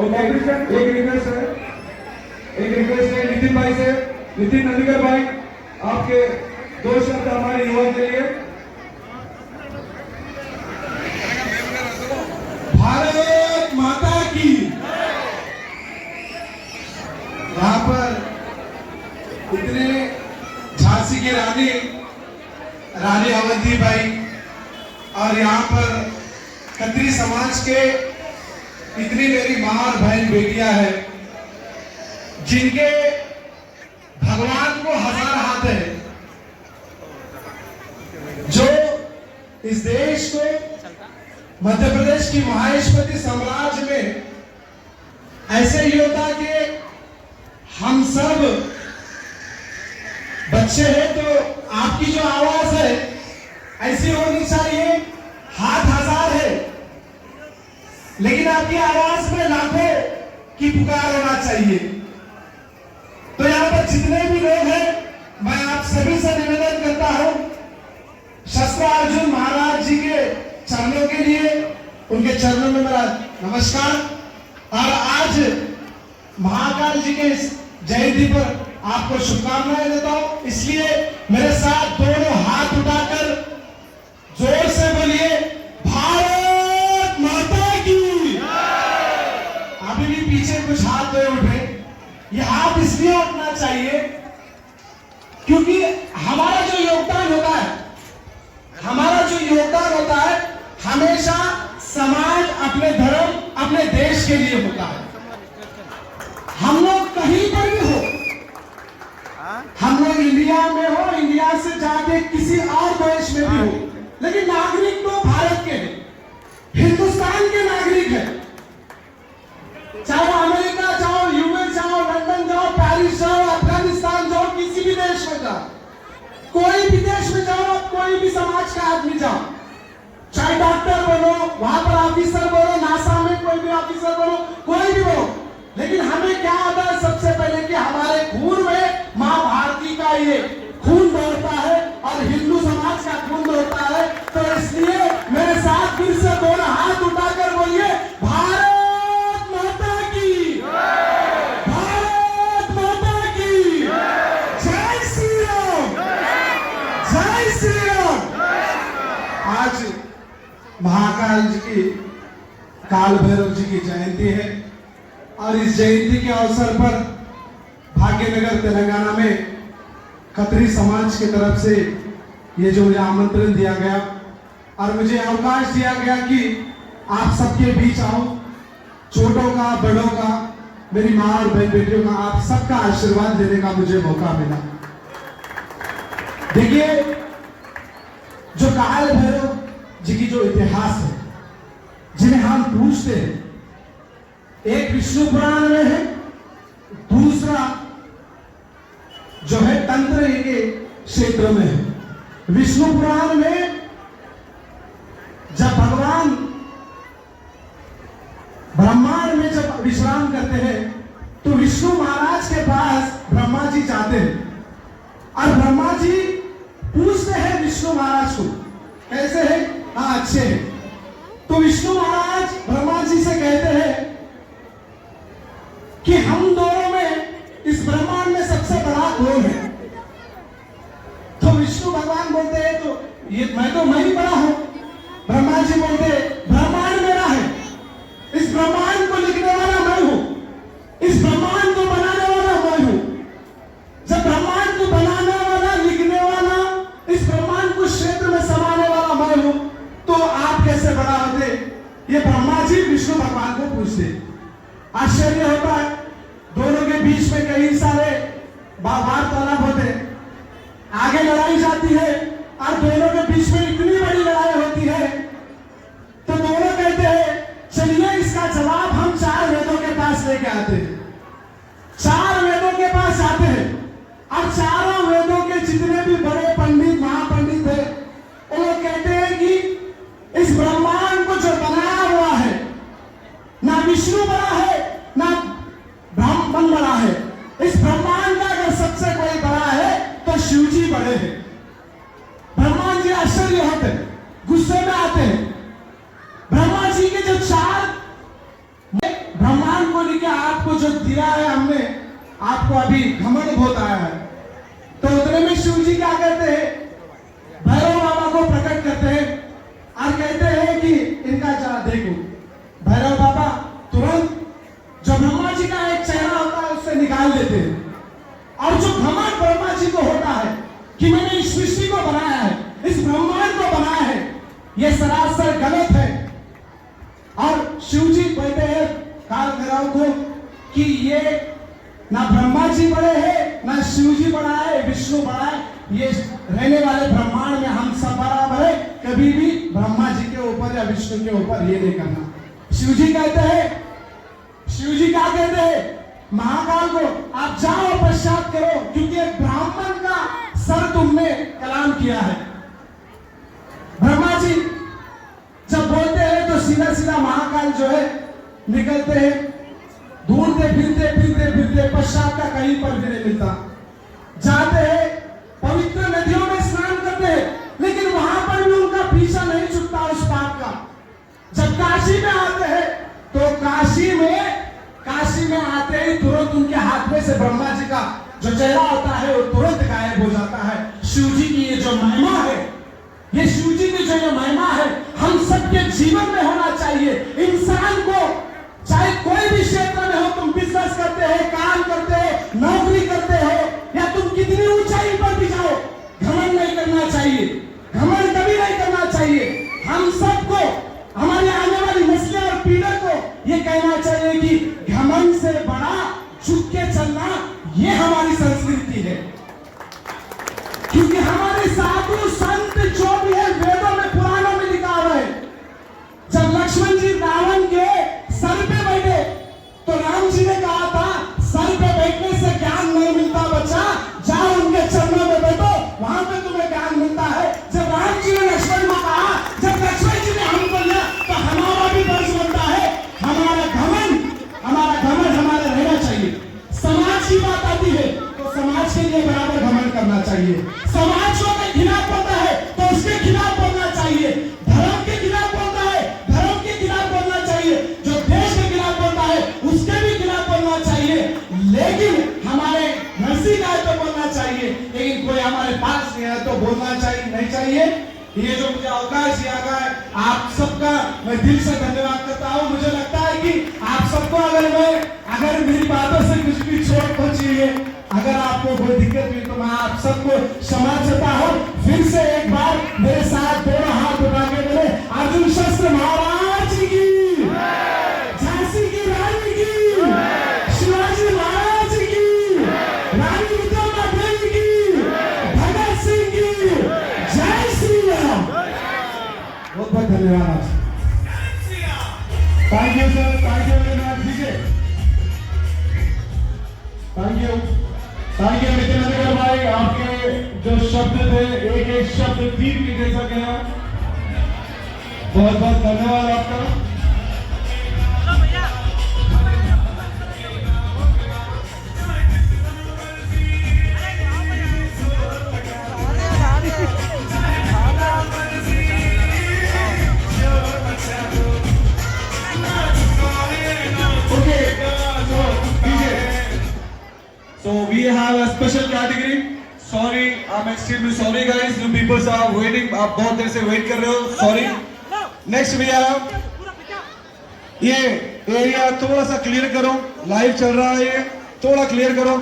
एक रिक्वेस्ट है नितिन भाई से, नितिन नंदीकर भाई, आपके 2 शब्द हमारे युवा के लिए। भारत माता की। यहाँ पर इतने झांसी की रानी अवंतीबाई और यहाँ पर खत्री समाज के इतनी मेरी माँ और बहन बेटियां हैं जिनके भगवान को 1000 हाथ है, जो इस देश को मध्य प्रदेश की महेश्वरी साम्राज्य में ऐसे योद्धा के हम सब बच्चे हैं, तो आपकी जो आवाज है ऐसी होनी चाहिए। हाथ 1000 है लेकिन आपकी आवाज में लाखों की पुकार होना चाहिए। तो यहाँ पर जितने भी लोग हैं, मैं आप सभी से निवेदन करता हूं, शस्त्रार्जुन महाराज जी के चरणों के लिए, उनके चरणों में मेरा नमस्कार। और आज महाकाल जी के इस जयंती पर आपको शुभकामनाएं देता हूं। इसलिए मेरे साथ दोनों हाथ उठाकर जोर से बोलिए, भारत माता की। अभी भी पीछे कुछ हाथ नहीं उठे, ये हाथ इसलिए उठना चाहिए क्योंकि हमारा जो योगदान होता है हमेशा समाज, अपने धर्म, अपने देश के लिए होता है। हम लोग कहीं पर भी हो, हम लोग इंडिया में हो, इंडिया से जाके किसी और देश में भी हो, लेकिन नागरिक तो भारत के हैं, हिंदुस्तान के नागरिक हैं। चाहे अमेरिका जाओ, यूएस जाओ, लंदन जाओ, पेरिस जाओ, अफगानिस्तान जाओ, किसी भी देश में जाओ, कोई भी देश में जाओ, कोई भी समाज का आदमी जाओ, चाहे डॉक्टर बनो, वहां पर ऑफिसर बनो, नासा में कोई भी ऑफिसर बनो, कोई भी बनो, लेकिन हमें क्या आता है सबसे पहले कि हमारे खून में मां भारती का ये खून दौड़ता है और हिंदू समाज का खून दौड़ता है। तो इसलिए मेरे साथ फिर से दोनों हाथ उठाकर बोलिए, भारत माता की, भारत माता की, जय श्री राम, जय श्री राम। आज महाकाल जी की, काल भैरव जी की जयंती है और इस जयंती के अवसर पर भाग्यनगर तेलंगाना में खत्री समाज की तरफ से ये जो मुझे आमंत्रण दिया गया और मुझे अवकाश दिया गया कि आप सबके बीच आऊं, छोटों का, बड़ों का, मेरी माँ और बहन बेटियों का, आप सबका आशीर्वाद देने का मुझे मौका मिला। देखिए, जो काल भैरव जी की जो इतिहास है, जिन्हें हम पूछते हैं, एक विष्णु पुराण में है, दूसरा जो है तंत्र के क्षेत्र में है। विष्णु पुराण में जब भगवान ब्रह्मांड में जब विश्राम करते हैं तो विष्णु महाराज के पास ब्रह्मा जी जाते हैं और ब्रह्मा जी पूछते हैं विष्णु महाराज को, कैसे है? हाँ, अच्छे हैं। तो विष्णु महाराज ब्रह्मा जी से कहते हैं कि हम दोनों में इस ब्रह्मांड में सबसे बड़ा कौन है? तो विष्णु भगवान बोलते हैं, तो ये मैं ही बड़ा हूं। ब्रह्मा जी बोलते, ब्रह्मांड मेरा है, इस ब्रह्मांड को लिखने वाला मैं हूं, इस ब्रह्मांड को बनाने वाला मैं हूं। जब ब्रह्मांड को बनाने वाला, लिखने वाला, इस ब्रह्मांड को क्षेत्र में समाने वाला मैं हूं, तो आप कैसे बड़ा होते? ये ब्रह्मा जी विष्णु भगवान को पूछते। आश्चर्य होता है, दोनों के बीच में कई सारे वार्तालाप होते, आगे लड़ाई जाती है और दोनों के बीच में इतनी बड़ी लड़ाई होती है तो दोनों कहते हैं, चलिए इसका जवाब हम 4 वेदों के पास लेके आते हैं। 4 वेदों के पास जाते हैं और चारों वेदों के जितने भी बड़े पंडित, महापंडित थे, वो लोग कहते हैं कि इस ब्रह्मांड को जो बनाया हुआ है, ना विष्णु बड़ा है, ना ब्रह्मन बड़ा है। इस ब्रह्मांड का अगर सबसे कोई बड़ा है तो शिव जी बड़े हैं। ब्रह्मा जी आश्चर्य होते, गुस्से में आते हैं। ब्रह्मा जी के जो 4 ब्रह्मा भगवान को लेकर आपको जो दिया है हमने, आपको अभी घमंड बहुत आया है। तो उतने में शिव जी क्या करते हैं, भैरव बाबा को प्रकट करते हैं और कहते हैं कि इनका जरा देखो। भैरव बाबा तुरंत जो ब्रह्मा जी का एक चेहरा होता है उससे निकाल देते हैं। और जो घमंड ब्रह्मा जी को होता है कि मैंने इस सृष्टि को बनाया है, इस ब्रह्मांड को बनाया है, यह सरासर गलत है। और शिव जी कहते हैं काल भैरव को कि ये ना ब्रह्मा जी बड़े हैं, ना शिव जी बड़ा है, विष्णु बड़ा है, ये रहने वाले ब्रह्मांड में हम सब बराबर है। कभी भी ब्रह्मा जी के ऊपर या विष्णु के ऊपर ये नहीं करना। शिव जी कहते हैं, शिव जी क्या कहते हैं महाकाल को, आप जाओ पश्चात करो, क्योंकि एक ब्राह्मण का सर तुमने कलाम किया है। ब्रह्मा जी जब बोलते हैं तो सीधा सीधा महाकाल जो है निकलते हैं, ढूंढते फिरते फिरते फिरते पश्चात का कहीं पर भी नहीं मिलता। जाते हैं पवित्र नदियों में स्नान करते हैं, लेकिन वहां पर भी उनका पीछा नहीं छूटता उस पाप का। जब काशी में आते हैं तो काशी में आते ही तुरंत उनके हाथ में से ब्रह्मा जी का जो चेहरा होता है वो तुरंत गायब हो जाता है। शिव जी की ये जो महिमा है, ये शिव जी की जो ये महिमा है, हम सबके जीवन में होना चाहिए। इंसान को चाहे कोई भी क्षेत्र में हो, तुम बिजनेस करते हो, काम करते हो, नौकरी करते हो, या तुम कितनी ऊंचाई पर भी जाओ, घमंड नहीं करना चाहिए। घमंड कभी नहीं करना चाहिए। हम सबको, हमारे आने वाली नस्लें और पीढ़ी को ये कहना चाहिए कि घमंड से बड़ा झुक के चलना, ये हमारी संस्कृति है। क्योंकि हमारे साधु संत जो भी है वेदों में, पुराणों में लिखा हुआ है, जब लक्ष्मण जी रावण के सर पे बैठे तो राम जी ने कहा था सर पे बैठने से ज्ञान नहीं मिलता बच्चा, जाओ उनके चरणों में बैठो, वहां पे तुम्हें ज्ञान मिलता है। जब राम जी ने लक्ष्मण को कहा, जब लक्ष्मण जी ने हमको लिया, तो हमारा भी फर्ज बनता है, हमारा घमंड हमारा रहना चाहिए। समाज की बात आती है तो समाज के लिए बराबर घमंड करना चाहिए। समाज को अगर खिलाफ बोलता है तो उसके खिलाफ बोलना चाहिए। धर्म के खिलाफ बोलता है, धर्म के खिलाफ बोलना चाहिए। जो देश के खिलाफ बोलता है उसके भी खिलाफ बोलना चाहिए। लेकिन हमारे नजदीक आए तो बोलना चाहिए, लेकिन कोई हमारे पास नहीं है तो बोलना चाहिए नहीं चाहिए। ये जो मुझे अवकाश दिया गया है, आप सबका मैं दिल से धन्यवाद करता हूँ। मुझे लगता है कि आप सबको अगर मेरी बातों से कुछ भी चोट पहुंची है, अगर आपको कोई दिक्कत हुई, तो मैं आप सबको क्षमा चाहता हूँ। फिर से एक बार मेरे साथ दोनों हाथ उठा के बोले अर्जुन शस्त्र महाराज की, झांसी की रानी की, शिवाजी महाराज की, रानी विद्या देवी की, भगत सिंह की, जय श्री राम। बहुत बहुत धन्यवाद। Thank you sir, thank you very much. दीजिए थैंक यू नितिन नंदकर भाई, आपके जो शब्द थे एक एक शब्द तीर की जैसा गया। बहुत बहुत धन्यवाद आपका। So we have a special category. Sorry, I'm extremely sorry guys. You people are waiting. आप बहुत देर से वेट कर रहे हो. Sorry. Next we have ये एरिया थोड़ा सा क्लियर करो. लाइव चल रहा है ये. थोड़ा क्लियर करो.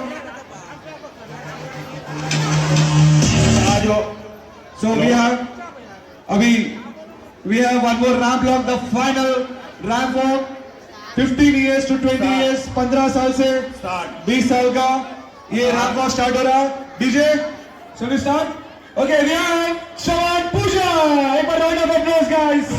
आ जाओ. So we have one more ramp walk. The final ramp walk. 15 years to 20 years, 15 साल से 20 साल का ये रैंप वॉक स्टार्ट हो रहा है। डीजे शall we start? Okay, we have Shravan Pooja. एक बार राउंड ऑफ अप्लॉज गाइस।